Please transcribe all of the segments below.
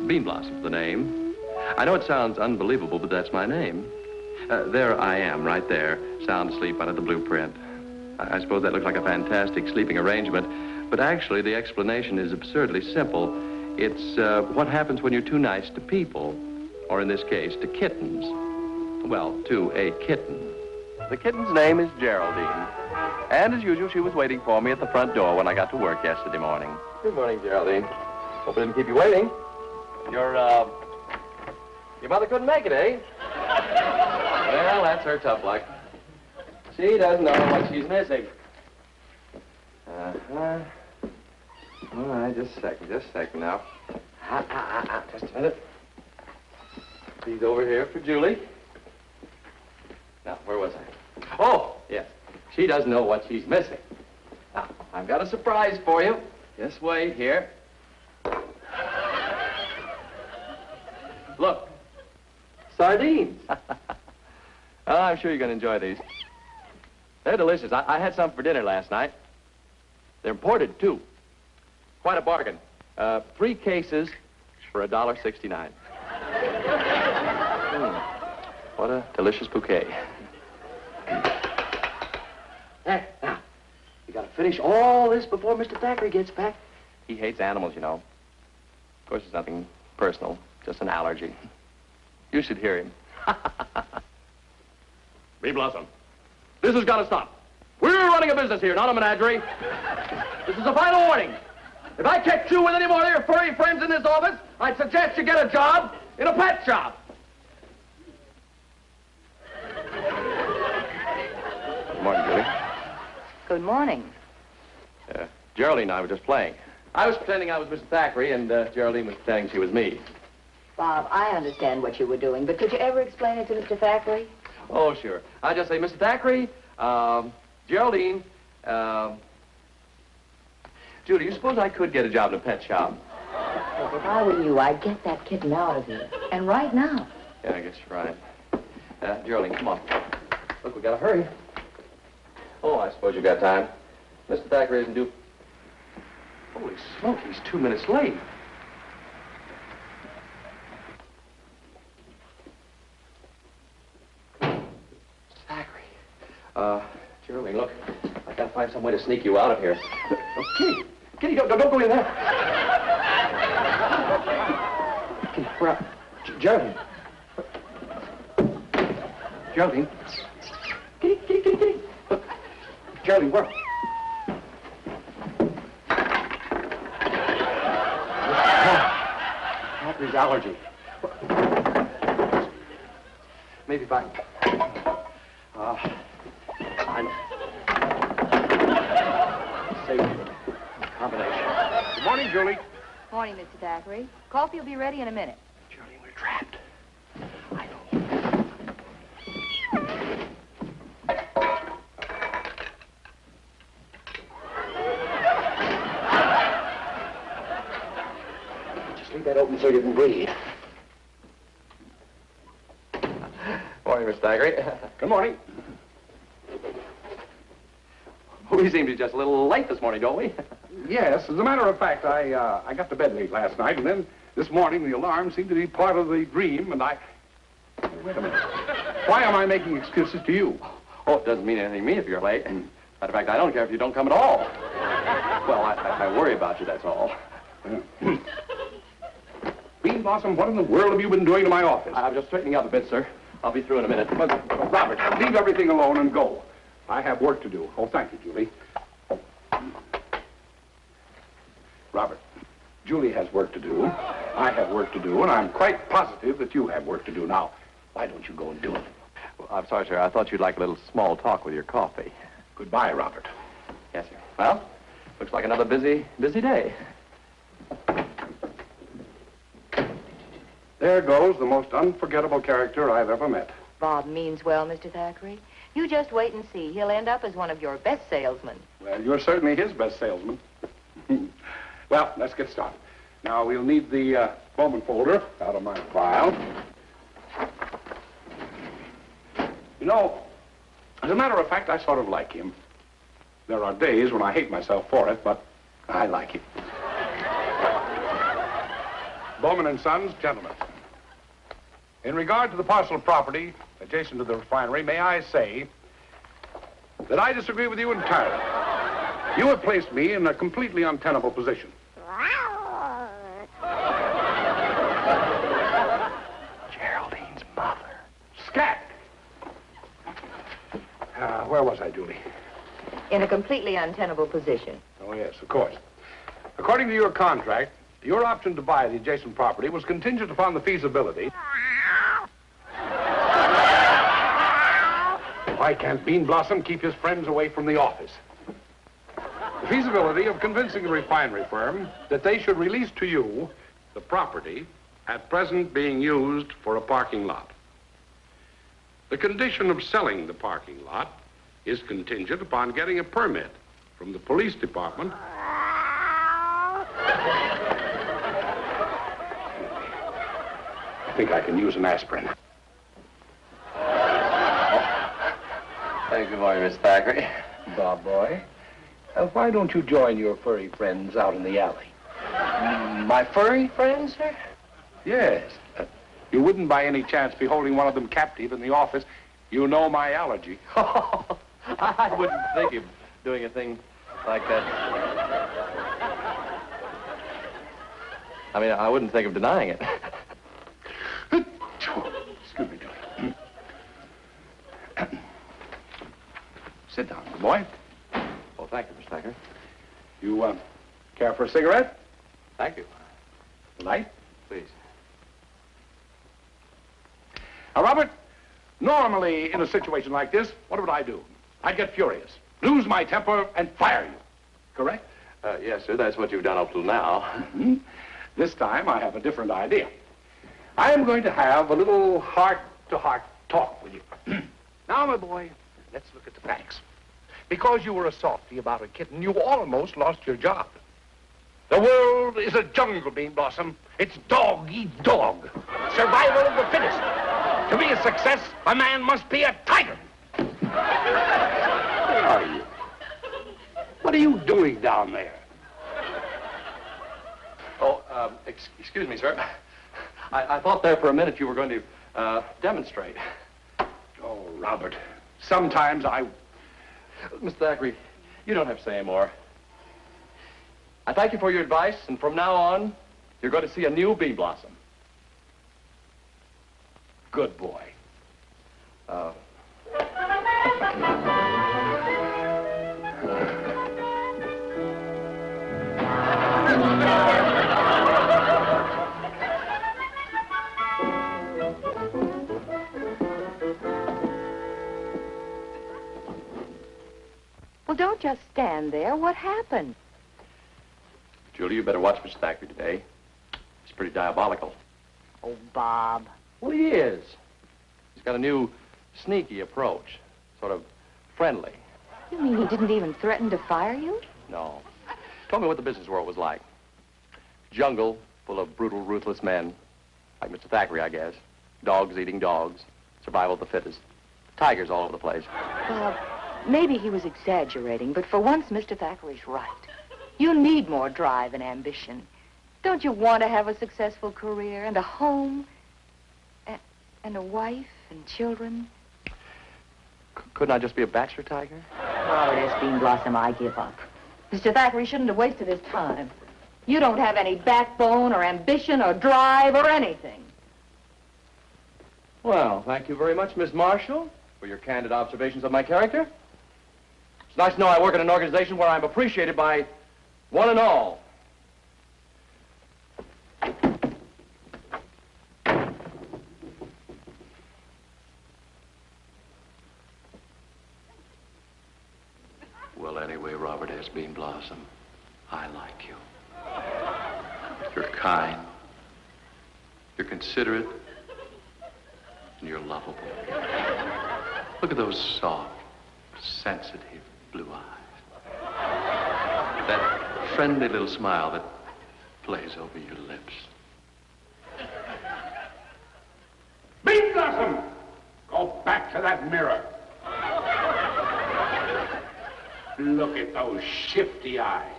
Beanblossom's the name. I know it sounds unbelievable, but that's my name. There I am, right there, sound asleep under the blueprint. I suppose that looks like a fantastic sleeping arrangement, but actually the explanation is absurdly simple. It's what happens when you're too nice to people, or in this case, to kittens. Well, to a kitten. The kitten's name is Geraldine. And as usual, she was waiting for me at the front door when I got to work yesterday morning. Good morning, Geraldine. Hope I didn't keep you waiting. Your mother couldn't make it, eh? Well, that's her tough luck. She doesn't know what she's missing. Uh-huh. All right, just a second now. Just a minute. These over here for Julie. Now, where was I? Oh, yes. She doesn't know what she's missing. Now, I've got a surprise for you. Just wait here. Look. Sardines. Oh, I'm sure you're going to enjoy these. They're delicious. I had some for dinner last night. They're imported, too. Quite a bargain. 3 cases for $1.69. What a delicious bouquet. There, now, you got to finish all this before Mr. Thackery gets back. He hates animals, you know. Of course, it's nothing personal, just an allergy. You should hear him. Beanblossom, this has got to stop. We're running a business here, not a menagerie. This is a final warning. If I catch you with any more of your furry friends in this office, I'd suggest you get a job in a pet shop. Good morning, Julie. Good morning. Geraldine and I were just playing. I was pretending I was Mr. Thackery, and Geraldine was pretending she was me. Bob, I understand what you were doing, but could you ever explain it to Mr. Thackery? Oh, sure. I just say, Mr. Thackery, Geraldine, Julie, you suppose I could get a job in a pet shop? Well, if I were you, I'd get that kitten out of here. And right now. Yeah, I guess you're right. Geraldine, come on. Look, we gotta hurry. Oh, I suppose you've got time. Mr. Thackery isn't due. Holy smoke, he's 2 minutes late. Thackery. Geraldine, look. I gotta find some way to sneak you out of here. Oh, Kitty, don't go in there. Kitty, where are... Geraldine. Geraldine. Kitty. Look. Geraldine, where... Thackery's allergy. Maybe if I... I'm... Safe combination. Good morning, Julie. Morning, Mr. Thackery. Coffee will be ready in a minute. Geraldine, we're trapped. I know. Just leave that open so you can breathe. Morning, Mr. Thackery. Good morning. We seem to be just a little late this morning, don't we? Yes, as a matter of fact, I got to bed late last night, and then this morning the alarm seemed to be part of the dream, and I... Wait a minute. Why am I making excuses to you? Oh, it doesn't mean anything to me if you're late. And matter of fact, I don't care if you don't come at all. Well, I worry about you, that's all. Beanblossom, what in the world have you been doing to my office? I'm just straightening up a bit, sir. I'll be through in a minute. Robert, leave everything alone and go. I have work to do. Oh, thank you, Julie. Robert, Julie has work to do. I have work to do, and I'm quite positive that you have work to do. Now, why don't you go and do it? Well, I'm sorry, sir. I thought you'd like a little small talk with your coffee. Goodbye, Robert. Yes, sir. Well, looks like another busy day. There goes the most unforgettable character I've ever met. Bob means well, Mr. Thackery. You just wait and see. He'll end up as one of your best salesmen. Well, you're certainly his best salesman. Well, let's get started. Now, we'll need the Bowman folder out of my file. You know, as a matter of fact, I sort of like him. There are days when I hate myself for it, but I like him. Bowman and Sons, gentlemen. In regard to the parcel of property adjacent to the refinery, may I say that I disagree with you entirely. You have placed me in a completely untenable position. Geraldine's mother. Scat! Where was I, Julie? In a completely untenable position. Oh, yes, of course. According to your contract, your option to buy the adjacent property was contingent upon the feasibility. Why can't Beanblossom keep his friends away from the office? The feasibility of convincing the refinery firm that they should release to you the property at present being used for a parking lot. The condition of selling the parking lot is contingent upon getting a permit from the police department. I think I can use an aspirin. Good morning, Miss Thackery. Bob boy, why don't you join your furry friends out in the alley? My furry friends, sir? Yes. You wouldn't by any chance be holding one of them captive in the office. You know my allergy. I wouldn't think of doing a thing like that. I mean, I wouldn't think of denying it. Excuse me, Julie. Sit down, good boy. Well, thank you, Miss Thackeray. You, care for a cigarette? Thank you. Light? Please. Now, Robert, normally in a situation like this, what would I do? I'd get furious, lose my temper, and fire you. Correct? Yes, sir. That's what you've done up till now. Mm-hmm. This time, I have a different idea. I am going to have a little heart-to-heart talk with you. Now, my boy, let's look at the facts. Because you were a softy about a kitten, you almost lost your job. The world is a jungle, Beanblossom. It's dog eat dog. Survival of the fittest. To be a success, a man must be a tiger. Where are you? What are you doing down there? Oh, excuse me, sir. I thought there for a minute you were going to demonstrate. Oh, Robert, sometimes Miss Thackeray, you don't have to say any more. I thank you for your advice, and from now on, you're going to see a new Beanblossom. Good boy. Well, don't just stand there. What happened? Julie, you better watch Mr. Thackeray today. He's pretty diabolical. Oh, Bob. Well, he is. He's got a new sneaky approach, sort of friendly. You mean he didn't even threaten to fire you? No. Told me what the business world was like. Jungle full of brutal, ruthless men, like Mr. Thackeray, I guess. Dogs eating dogs. Survival of the fittest. Tigers all over the place. Bob, maybe he was exaggerating, but for once, Mr. Thackeray's right. You need more drive and ambition. Don't you want to have a successful career and a home and a wife and children? Couldn't I just be a bachelor, Tiger? Oh, yes, Beanblossom, I give up. Mr. Thackeray shouldn't have wasted his time. You don't have any backbone or ambition or drive or anything. Well, thank you very much, Miss Marshall, for your candid observations of my character. It's nice to know I work in an organization where I'm appreciated by one and all. Well, anyway, Robert S. Beanblossom, I like you. You're kind. You're considerate. And you're lovable. Look at those soft, sensitive blue eyes. That friendly little smile that plays over your lips. Beanblossom! Go back to that mirror. Look at those shifty eyes.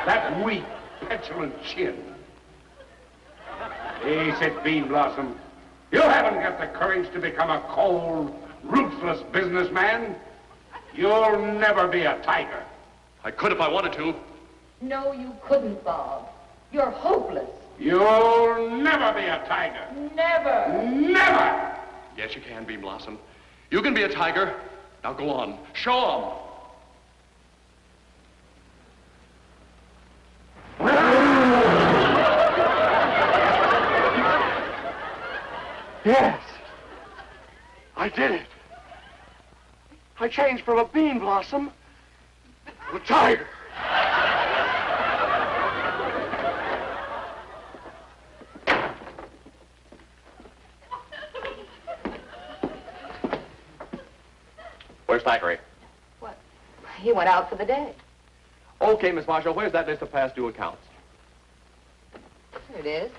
That weak, petulant chin. Face it, Beanblossom. You haven't got the courage to become a cold, ruthless businessman. You'll never be a tiger. I could if I wanted to. No, you couldn't, Bob. You're hopeless. You'll never be a tiger. Never. Never! Yes, you can, Beanblossom. You can be a tiger. Now go on. Show 'em. Yes. I did it. I changed from a Beanblossom to a tiger. Where's Thackery? What? He went out for the day. Okay, Miss Marshall, where's that list of past due accounts? Here it is.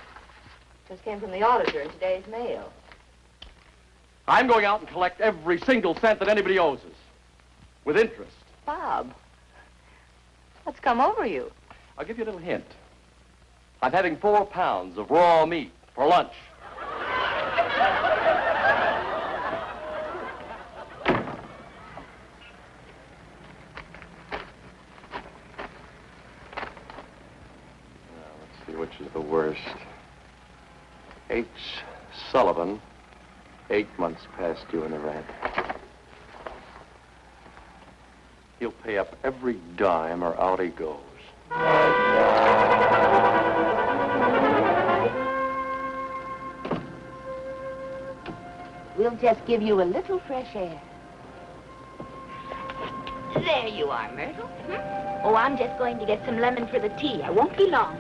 Just came from the auditor in today's mail. I'm going out and collect every single cent that anybody owes us. With interest. Bob, what's come over you? I'll give you a little hint. I'm having 4 pounds of raw meat for lunch. Let's see which is the worst. H. Sullivan, 8 months past due in the rent. He'll pay up every dime or out he goes. We'll just give you a little fresh air. There you are, Myrtle. Oh, I'm just going to get some lemon for the tea. I won't be long.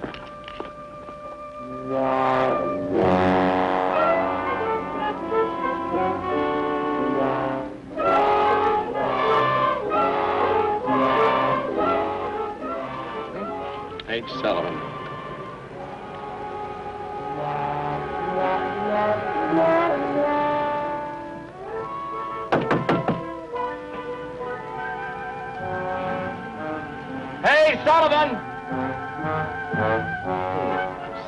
H. Sullivan. Hey, Sullivan!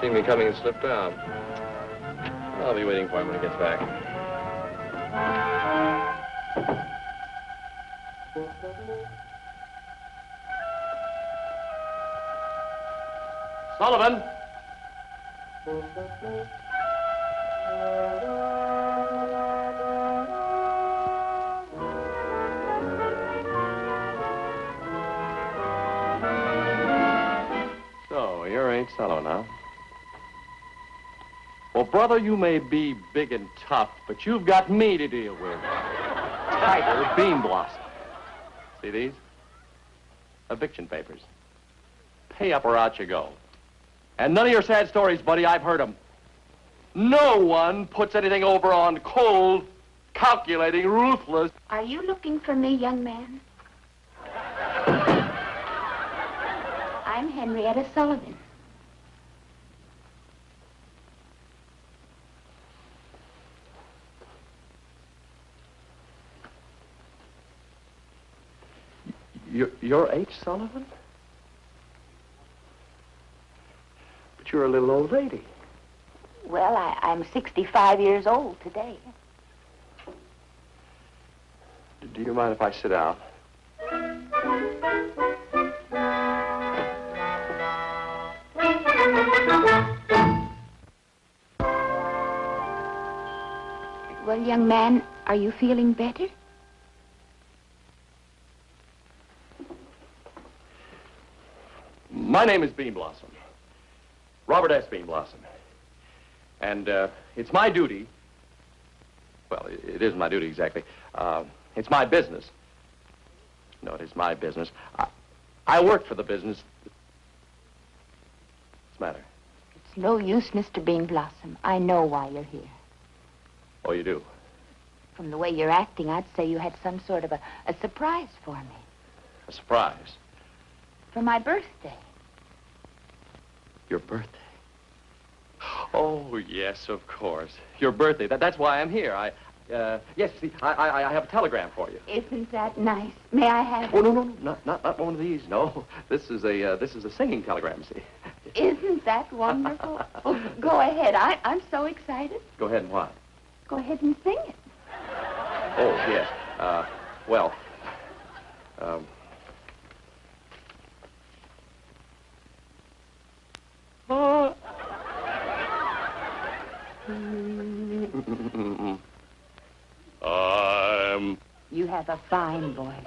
Seen me coming and slipped out. I'll be waiting for him when he gets back. Sullivan! So, you're H. Sullivan, huh? Well, brother, you may be big and tough, but you've got me to deal with. Tiger Beanblossom. See these? Eviction papers. Pay up or out you go. And none of your sad stories, buddy, I've heard them. No one puts anything over on cold, calculating, ruthless. Are you looking for me, young man? I'm Henrietta Sullivan. You're H. Sullivan? But you're a little old lady. Well, I'm 65 years old today. Do you mind if I sit down? Well, young man, are you feeling better? My name is Beanblossom. Robert S. Beanblossom. And it's my duty. Well, it isn't my duty exactly. It's my business. No, it is my business. I work for the business. What's the matter? It's no use, Mr. Beanblossom. I know why you're here. Oh, you do? From the way you're acting, I'd say you had some sort of a surprise for me. A surprise? For my birthday. Your birthday? Oh, yes, of course. Your birthday. That's why I'm here. Yes, see, I have a telegram for you. Isn't that nice? May I have it? Oh, no, not one of these. No, this is a singing telegram. See. Isn't that wonderful? Well, go ahead. I'm so excited. Go ahead and what? Go ahead and sing it. Oh, yes. Well, You have a fine voice.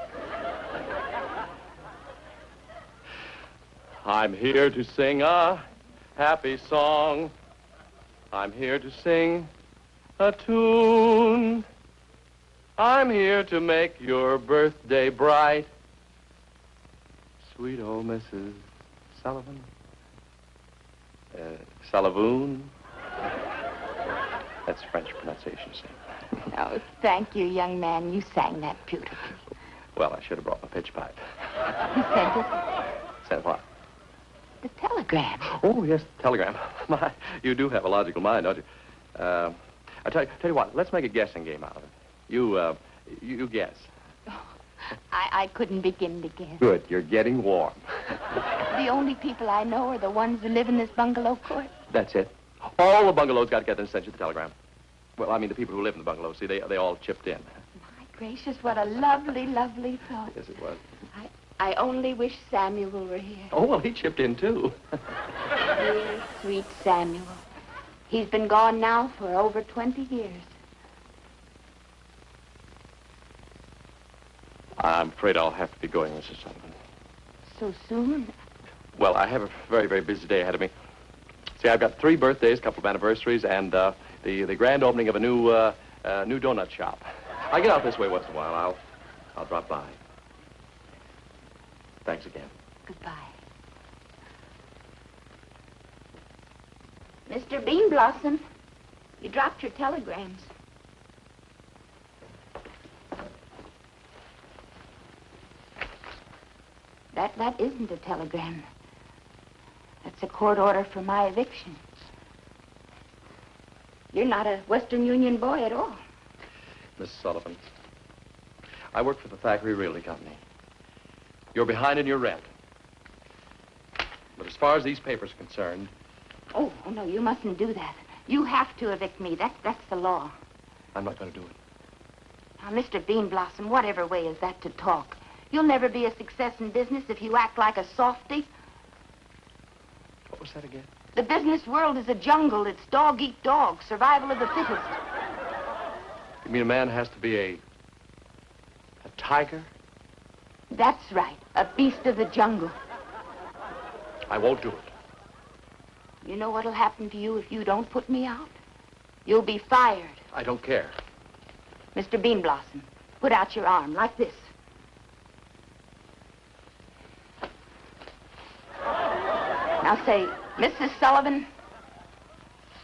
I'm here to sing a happy song. I'm here to sing a tune. I'm here to make your birthday bright. Sweet old Mrs. Sullivan. Sullivan. That's French pronunciation, see. Oh, thank you, young man. You sang that beautifully. Well, I should have brought my pitch pipe. You sent it? Sent what? The telegram. Oh, yes, telegram. My, you do have a logical mind, don't you? I tell you what, let's make a guessing game out of it. You guess. Oh, I couldn't begin to guess. Good, you're getting warm. The only people I know are the ones who live in this bungalow court. That's it. All the bungalows got together and sent you the telegram. Well, I mean, the people who live in the bungalows, see, they all chipped in. My gracious, what a lovely, lovely thought. Yes, it was. I only wish Samuel were here. Oh, well, he chipped in, too. Dear, sweet Samuel. He's been gone now for over 20 years. I'm afraid I'll have to be going, Mrs. Sullivan. So soon? Well, I have a very, very busy day ahead of me. See, I've got 3 birthdays, a couple of anniversaries, and the grand opening of a new donut shop. I get out this way once in a while. I'll drop by. Thanks again. Goodbye. Mr. Beanblossom, you dropped your telegrams. That isn't a telegram. That's a court order for my eviction. You're not a Western Union boy at all. Miss Sullivan, I work for the Thackery Realty Company. You're behind in your rent. But as far as these papers are concerned... Oh, no, you mustn't do that. You have to evict me. That's the law. I'm not going to do it. Now, Mr. Beanblossom, whatever way is that to talk? You'll never be a success in business if you act like a softy. What was that again? The business world is a jungle. It's dog eat dog, survival of the fittest. You mean a man has to be a tiger? That's right, a beast of the jungle. I won't do it. You know what'll happen to you if you don't put me out? You'll be fired. I don't care. Mr. Beanblossom, put out your arm like this. Now say, Mrs. Sullivan.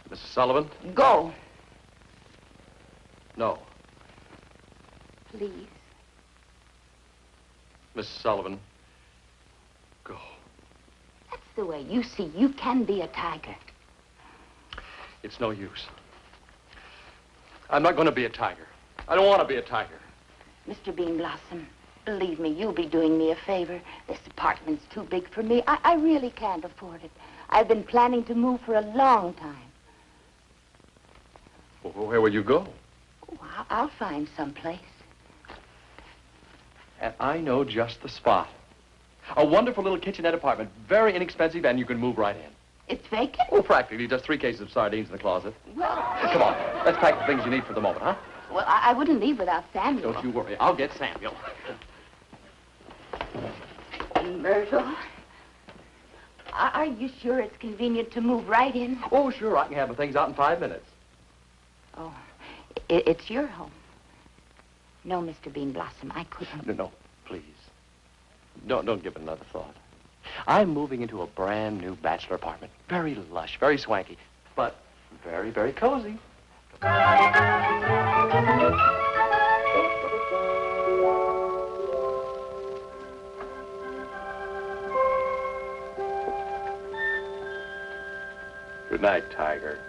Mrs. Sullivan? Go. No. Please. Mrs. Sullivan, go. That's the way. You see, you can be a tiger. It's no use. I'm not going to be a tiger. I don't want to be a tiger. Mr. Beanblossom, believe me, you'll be doing me a favor. This apartment's too big for me. I really can't afford it. I've been planning to move for a long time. Well, where will you go? Oh, I'll find someplace. And I know just the spot. A wonderful little kitchenette apartment, very inexpensive, and you can move right in. It's vacant? Oh, practically, just 3 cases of sardines in the closet. Well... Come on, let's pack the things you need for the moment, huh? Well, I wouldn't leave without Samuel. Don't you worry, I'll get Samuel. Myrtle, are you sure it's convenient to move right in? Oh, sure, I can have the things out in 5 minutes. Oh, it's your home. No, Mr. Beanblossom, I couldn't. No, please. Don't give it another thought. I'm moving into a brand new bachelor apartment. Very lush, very swanky, but very, very cozy. Good night, Tiger.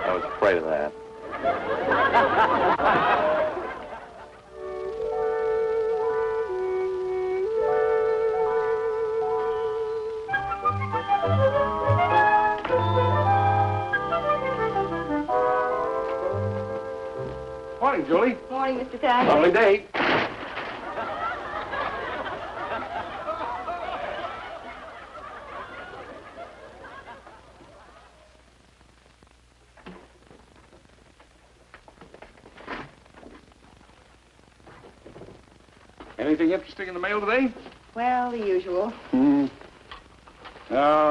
I was afraid of that. Julie. Morning, Mr. Thackeray. Lovely day. Anything interesting in the mail today? Well, the usual.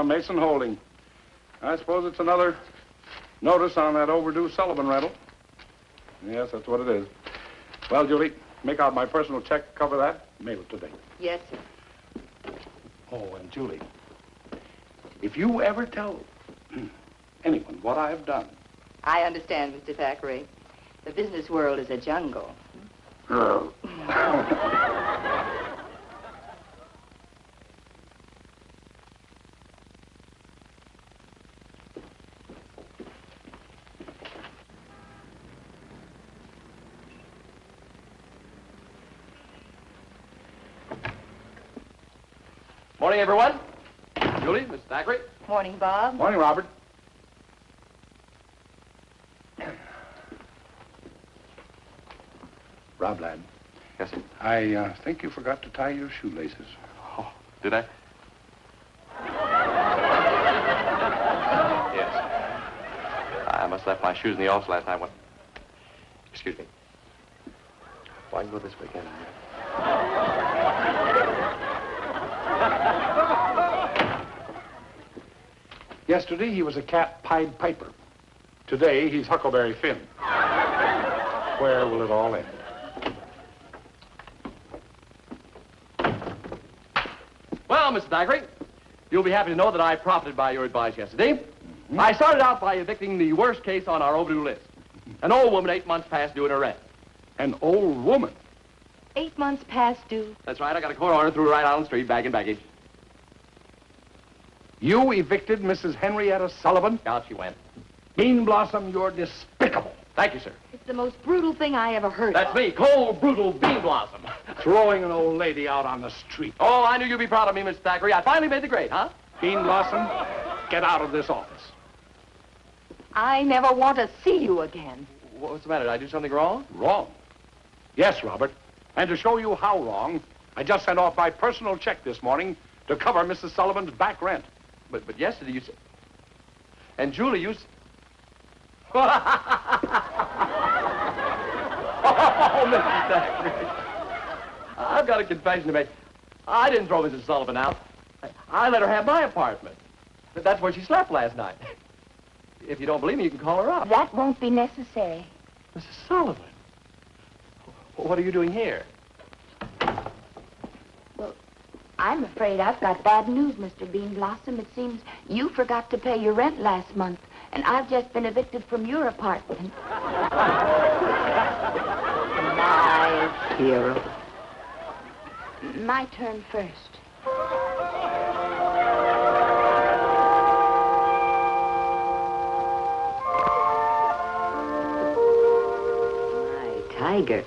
Mason Holding. I suppose it's another notice on that overdue Sullivan rental. Yes, that's what it is. Well, Julie, make out my personal check, cover that, mail it today. Yes, sir. Oh, and Julie, if you ever tell anyone what I've done... I understand, Mr. Thackeray. The business world is a jungle. Morning, everyone. Julie, Miss Thackeray. Morning, Bob. Morning, Robert. Rob, lad. Yes, sir. I think you forgot to tie your shoelaces. Oh, did I? Yes. I must have left my shoes in the office last night. Excuse me. Well, I can go this way, can't I? Yesterday, he was a cat-pied piper. Today, he's Huckleberry Finn. Where will it all end? Well, Mr. Thackeray, you'll be happy to know that I profited by your advice yesterday. I started out by evicting the worst case on our overdue list. An old woman 8 months past due in her rent. An old woman? 8 months past due. That's right. I got a court order and threw her right out on the street, bag and baggage. You evicted Mrs. Henrietta Sullivan? Out she went. Beanblossom, you're despicable. Thank you, sir. It's the most brutal thing I ever heard That's of. me, cold, brutal Beanblossom. Throwing an old lady out on the street. Oh, I knew you'd be proud of me, Mr. Thackeray. I finally made the grade, huh? Beanblossom, get out of this office. I never want to see you again. What's the matter? Did I do something wrong? Wrong. Yes, Robert. And to show you how wrong, I just sent off my personal check this morning to cover Mrs. Sullivan's back rent. But yesterday you said... And Julie, you... Oh, Mrs. Thackeray. I've got a confession to make. I didn't throw Mrs. Sullivan out. I let her have my apartment. That's where she slept last night. If you don't believe me, you can call her up. That won't be necessary. Mrs. Sullivan? What are you doing here? Well, I'm afraid I've got bad news, Mr. Beanblossom. It seems you forgot to pay your rent last month, and I've just been evicted from your apartment. My hero. My turn first. My tiger.